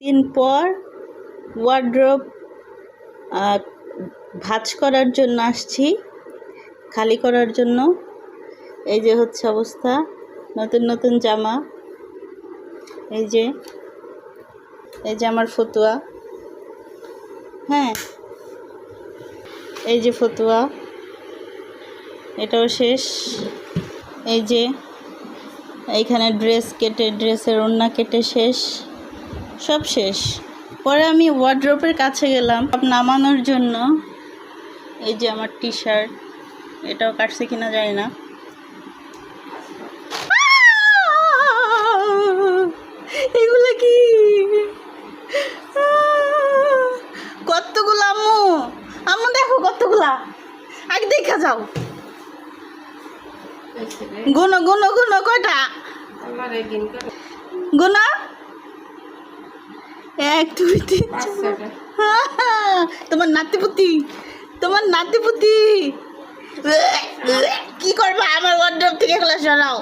দিন পর ওয়ার্ড্রোব ভাঁজ করার জন্য আসছি, খালি করার জন্য। এই যে হচ্ছে অবস্থা, নতুন নতুন জামা। এই যে আমার ফতুয়া, হ্যাঁ এই যে ফতুয়া, এটাও শেষ। এই যে এইখানে ড্রেস কেটে, ড্রেসের ওড়না কেটে শেষ, সব শেষ। পরে আমি ওয়ার্ড্রোবের কাছে গেলাম নামানোর জন্য। এই যে আমার টি শার্ট, এটাও কাটছে কিনা জানি না। এগুলো কি? কতগুলো আম্মু, আম্মু দেখো কতগুলা, আগে দেখা যাও। গুনো গুনো গুনো, কয়টা গুনো? 1 2 3 তোমার নাতিপুতি, তোমার নাতিপুতি। কি করবা? আমার ওয়ার্ড্রোব থেকে এগুলো সরাও।